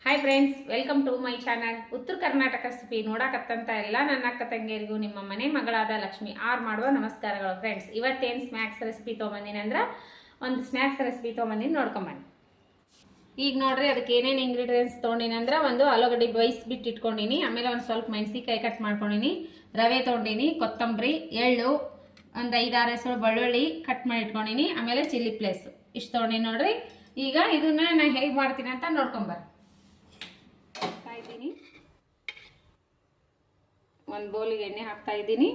Hi friends, welcome to my channel. Uttara Karnataka recipe ನೋಡಕತ್ತಂತ ಎಲ್ಲ ನನ್ನ ಅಕ್ಕ ತಂಗಿಯರಿಗೂ ನಿಮ್ಮ ಮನೆ ಮಗಳಾದ ಲಕ್ಷ್ಮಿ ಆರ್ ಮಾಡುವ ನಮಸ್ಕಾರಗಳು. ಫ್ರೆಂಡ್ಸ್, ಇವತ್ತೇನು ಸ್ನ್ಯಾಕ್ಸ್ ರೆಸಿಪಿ ತೊಗೊಂಬಂದಿನಿ ಅಂದ್ರೆ ಒಂದು ಸ್ನ್ಯಾಕ್ಸ್ ರೆಸಿಪಿ ತೊಗೊಂಬಂದಿನಿ, ನೋಡ್ಕೊಂಬನ್ನಿ. ಈಗ ನೋಡ್ರಿ, ಅದಕ್ಕೆ ಏನೇನು ಇಂಗ್ರೀಡಿಯೆಂಟ್ಸ್ ತೊಗೊಂಡಿನಿ ಅಂದ್ರೆ ಒಂದು ಆಲೂಗಡ್ಡೆ ಬೇಯಿಸ್ಬಿಟ್ಟು ಇಟ್ಕೊಂಡಿನಿ, ಆಮೇಲೆ ಒಂದು ಸ್ವಲ್ಪ ಮೆಣಸಿಕಾಯಿ ಕಟ್ ಮಾಡ್ಕೊಂಡಿನಿ, ರವೆ ತೊಗೊಂಡಿನಿ, ಕೊತ್ತಂಬರಿ, ಎಳ್ಳು, ಒಂದು 5-6 ಹೆಸರು ಬೆಳ್ಳುಳ್ಳಿ ಕಟ್ ಮಾಡಿ ಇಟ್ಕೊಂಡಿನಿ, ಆಮೇಲೆ ಚಿಲ್ಲಿ ಪ್ಲೇಸ್ ಇಷ್ಟು ತೊಗೊಂಡಿನಿ ನೋಡ್ರಿ. ಈಗ ಇದನ್ನ ನಾನು ಹೇಗೆ ಮಾಡ್ತೀನಿ ಅಂತ ನೋಡ್ಕೊಂಬರ್ರಿ. ಒಂದು ಬೌಲಿಗೆ ಎಣ್ಣೆ ಹಾಕ್ತಾ ಇದ್ದೀನಿ.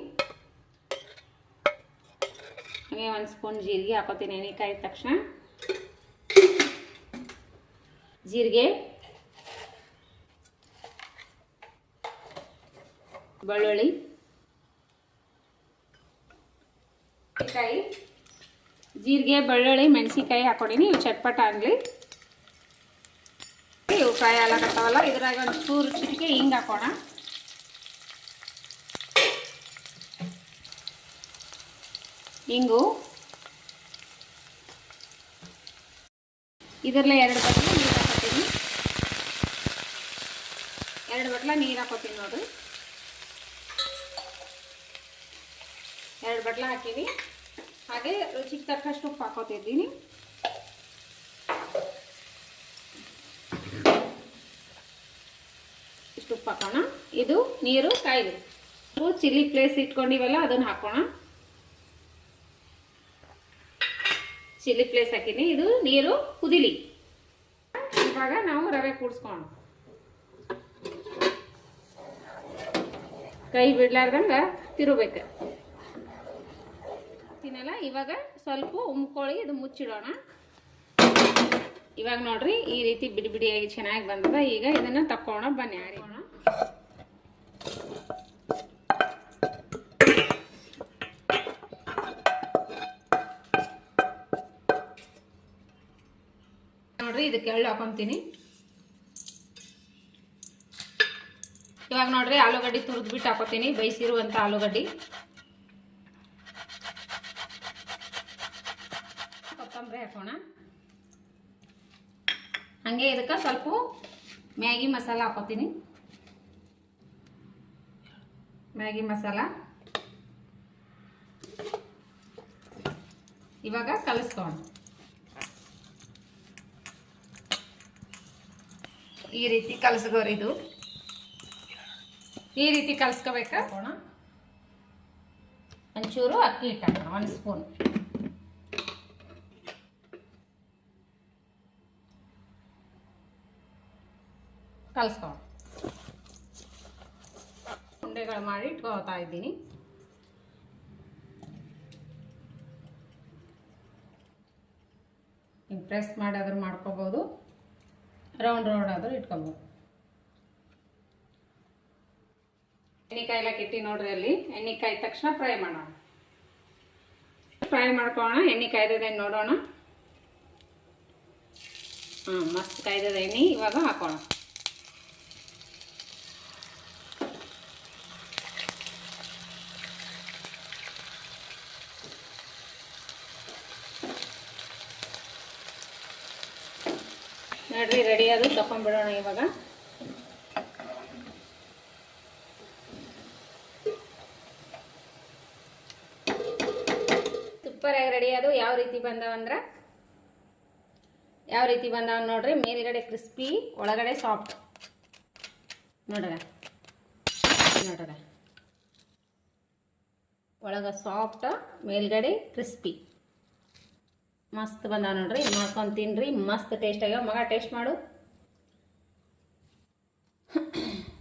ಹಾಗೆ 1 ಸ್ಪೂನ್ ಜೀರಿಗೆ ಹಾಕೋತೀನಿ. ಎಣ್ಣೆ ಕಾಯಿದ ತಕ್ಷಣ ಜೀರಿಗೆ, ಬೆಳ್ಳುಳ್ಳಿ, ಮೆಣಸಿಕಾಯಿ, ಜೀರಿಗೆ, ಬೆಳ್ಳುಳ್ಳಿ, ಮೆಣಸಿಕಾಯಿ ಹಾಕೊಂಡಿನಿ. ಇವು ಚಟ್ಪಟ ಆಗಲಿ. ಇವು ಫ್ರೈ ಆಗತ್ತಾವಲ್ಲ, ಇದ್ರಾಗ ಒಂದು ಚೂರು ಚಿಟಿಕೆ ಹಿಂಗೆ ಹಾಕೋಣ. ಹಿಂಗು ಇದರಲ್ಲೇ 2 ಬಟ್ಲ ನೀರು ಹಾಕೋತೀನಿ. 2 ಬಟ್ಲ ನೀರು ಹಾಕೋತೀನಿ ನೋಡ್ರಿ. 2 ಬಟ್ಲ ಹಾಕೀನಿ. ಹಾಗೆ ರುಚಿಗೆ ತಕ್ಕಷ್ಟು ಉಪ್ಪು ಹಾಕೋತಿದ್ದೀನಿ. ಇಷ್ಟು ಉಪ್ಪು ಹಾಕೋಣ. ಇದು ನೀರು ಕಾಯ್ದು ಚಿಲ್ಲಿ ಪ್ಲೇಸ್ ಇಟ್ಕೊಂಡಿವಲ್ಲ ಅದನ್ನು ಹಾಕೋಣ. ಚಿಲ್ಲಿ ಪ್ಲೇಸ್ ಹಾಕಿನಿ. ಇದು ನೀರು ಕುದಿಲಿ. ಇವಾಗ ನಾವು ರವೆ ಕೂಡಿಸ್ಕೋಣ. ಕೈ ಬಿಡ್ಲಾರ್ದಂಗ ತಿರುಬೇಕು. ತಿನ್ನಲ್ಲ. ಇವಾಗ ಸ್ವಲ್ಪ ಉಮ್ಕೊಳ್ಳಿ, ಇದು ಮುಚ್ಚಿಡೋಣ. ಇವಾಗ ನೋಡ್ರಿ, ಈ ರೀತಿ ಬಿಡಿ ಬಿಡಿಯಾಗಿ ಚೆನ್ನಾಗಿ ಬಂದದ. ಈಗ ಇದನ್ನ ತಕ್ಕೋಣ. ಬನ್ನಿ ಆರಿಗೋಣ. ನೋಡ್ರಿ, ಇದಕ್ಕೆ ಎಳ್ಳು ಹಾಕೊಂತೀನಿ. ಇವಾಗ ನೋಡ್ರಿ, ಆಲೂಗಡ್ಡೆ ತುರಿದ್ಬಿಟ್ಟು ಹಾಕೋತೀನಿ. ಬೇಯಿಸಿರುವಂತ ಆಲೂಗಡ್ಡೆ, ಕೊತ್ತಂಬರಿ ಹಾಕೋಣ. ಹಂಗೆ ಇದಕ್ಕೆ ಸ್ವಲ್ಪ ಮ್ಯಾಗಿ ಮಸಾಲ ಹಾಕೋತೀನಿ. ಮ್ಯಾಗಿ ಮಸಾಲ ಇವಾಗ ಕಲಿಸ್ಕೋಣ. ಈ ರೀತಿ ಕಲಸ್ಕೋರಿ. ಇದು ಈ ರೀತಿ ಕಲಸ್ಕೋಬೇಕು. ಹಾಕೋಣ. ಒಂಚೂರು ಅಕ್ಕಿ ಹಿಟ್ಟು ಹಾಕೋಣ, 1 ಸ್ಪೂನ್. ಕಲಸ್ಕೋಣ. ಉಂಡೆಗಳು ಮಾಡಿ ಇಟ್ಕೋತಾ ಇದ್ದೀನಿ. ಪ್ರೆಸ್ ಮಾಡಿ ಆದ್ರೂ ಮಾಡ್ಕೋಬಹುದು, ರೌಂಡ್ ಆದ್ರೂ ಇಟ್ಕೊಬೋದು. ಎಣ್ಣೆಕಾಯಿ ಎಲ್ಲ ಕಿಟ್ಟಿ ನೋಡ್ರಿ. ಅಲ್ಲಿ ಎಣ್ಣೆ ಕಾಯ್ದ ತಕ್ಷಣ ಫ್ರೈ ಮಾಡೋಣ. ಫ್ರೈ ಮಾಡ್ಕೊಳ್ಳೋಣ. ಎಣ್ಣೆ ಕಾಯ್ದದೆ ನೋಡೋಣ. ಮಸ್ತ್ ಕಾಯ್ದದ ಎಣ್ಣೆ. ಇವಾಗ ಹಾಕೋಣ. ನೋಡ್ರಿ, ರೆಡಿ ಅದು ತಕೊಂಡ್ಬಿಡೋಣ. ಇವಾಗ ಸೂಪರ್ ಆಗಿ ರೆಡಿ ಅದು. ಯಾವ ರೀತಿ ಬಂದವ ನೋಡ್ರಿ. ಮೇಲ್ಗಡೆ ಕ್ರಿಸ್ಪಿ, ಒಳಗಡೆ ಸಾಫ್ಟ್. ನೋಡ್ರ ಒಳಗ ಸಾಫ್ಟ್, ಮೇಲ್ಗಡೆ ಕ್ರಿಸ್ಪಿ. ಮಸ್ತ್ ಬಂದಾವ ನೋಡ್ರಿ. ಮಾಡ್ಕೊಂಡು ತಿನ್ರಿ. ಮಸ್ತ್ ಟೇಸ್ಟ್ ಆಗ್ಯಾವ. ಮಗ ಟೇಸ್ಟ್ ಮಾಡು.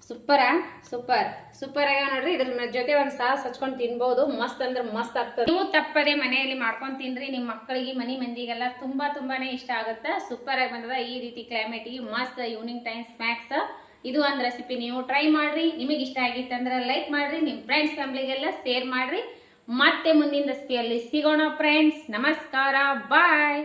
ಸೂಪರ್ ಆಗ್ಯಾವ ನೋಡ್ರಿ. ಇದ್ರ ಜೊತೆ ಒಂದು ಸಾಸ್ ಹಚ್ಕೊಂಡು ತಿನ್ಬಹುದು. ಮಸ್ತ್ ಅಂದ್ರೆ ಮಸ್ತ್ ಆಗ್ತದೆ. ನೀವು ತಪ್ಪದೆ ಮನೆಯಲ್ಲಿ ಮಾಡ್ಕೊಂಡು ತಿನ್ರಿ. ನಿಮ್ಮ ಮಕ್ಕಳಿಗೆ, ಮನೆ ಮಂದಿಗೆಲ್ಲ ತುಂಬಾನೇ ಇಷ್ಟ ಆಗುತ್ತೆ. ಸೂಪರ್ ಆಗಿ ಬಂದದ. ಈ ರೀತಿ ಕ್ಲೈಮೇಟಿಗೆ ಮಸ್ತ್ ಈವ್ನಿಂಗ್ ಟೈಮ್ ಸ್ನ್ಯಾಕ್ಸ್. ಇದು ಒಂದು ರೆಸಿಪಿ ನೀವು ಟ್ರೈ ಮಾಡ್ರಿ. ನಿಮಗೆ ಇಷ್ಟ ಆಗಿತ್ತಂದ್ರೆ ಲೈಕ್ ಮಾಡ್ರಿ. ನಿಮ್ಮ ಫ್ರೆಂಡ್ಸ್ ಫ್ಯಾಮಿಲಿಗೆಲ್ಲ ಶೇರ್ ಮಾಡ್ರಿ. ಮತ್ತೆ ಮುಂದಿನ ರೆಸಿಪಿಯಲ್ಲಿ ಸಿಗೋಣ ಫ್ರೆಂಡ್ಸ್. ನಮಸ್ಕಾರ, ಬಾಯ್.